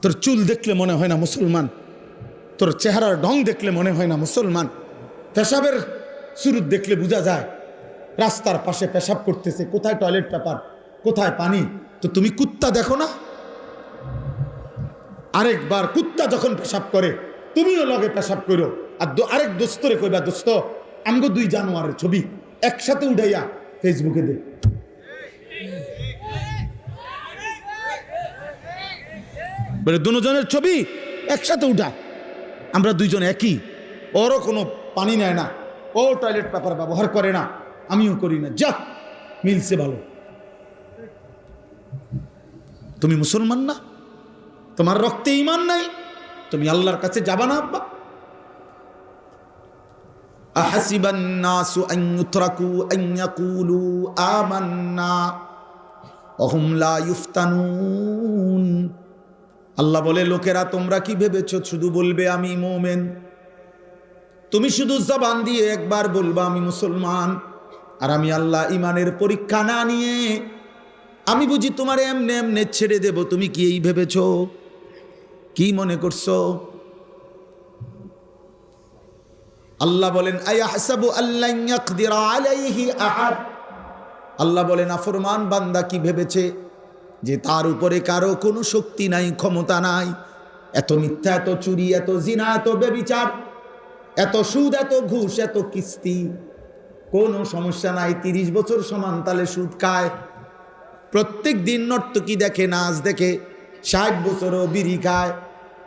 তোর চুল দেখলে মনে হয় না মুসলমান, তোর চেহারার ঢং দেখলে মনে হয় না মুসলমান, পেশাবের সুরুত দেখলে বোঝা যায় রাস্তার পাশে পেশাব করতেছে, কোথায় টয়লেট পেপার, কোথায় পানি। তো তুমি কুত্তা দেখো না? আরেকবার কুত্তা যখন পেশাব করে তুমিও লগে পেশাব করো, আর আরেক দোস্তরে কইবা দোস্ত আমগো দুই জানোয়ারের ছবি একসাথে উঠাইয়া ফেসবুকে দে। বলে দুজনের ছবি একসাথে উঠা, আমরা দুইজন একই, ওরও কোনো পানি নেয় না, ও টয়লেট পেপার ব্যবহার করে না, আমিও করি না, যা মিলছে ভালো। তুমি মুসলমান না? তোমার রক্তে ঈমান নাই? তুমি আল্লাহর কাছে যাবা না? আব্বা আহাসিবান নাসু আন ইউতরাকু আন ইয়াকুলু আমান্না ওয়া হুম লা ইফতানুন। আল্লাহ বলে লোকেরা তোমরা কি ভেবেছো শুধু বলবে আমি মুমিন? তুমি শুধু জবান দিয়ে একবার বলবা আমি মুসলমান, আর আমি আল্লাহ ইমানের পরীক্ষা না নিয়ে আমি বুঝি তোমার এমনে এমনে ছেড়ে দেব? তুমি কি এই ভেবেছো? কি মনে করছো? আল্লাহ বলেন আয়াহসাবু আল্লান ইয়াকদিরা আলাইহি আহাদ। আল্লাহ বলেন নাফরমান বান্দা কি ভেবেছে যে তার উপরে কারো কোনো শক্তি নাই, ক্ষমতা নাই? এত মিথ্যা, এত চুরি, এত জিনা, এত ব্যভিচার, এত সুদ, এত ঘুষ, এত কিস্তি, কোনো সমস্যা নাই। 30 বছর সমান তালে সুদ খায়, প্রত্যেক দিন নর্তকী দেখে, নাচ দেখে, 60 বছরও বিড়ি খায়,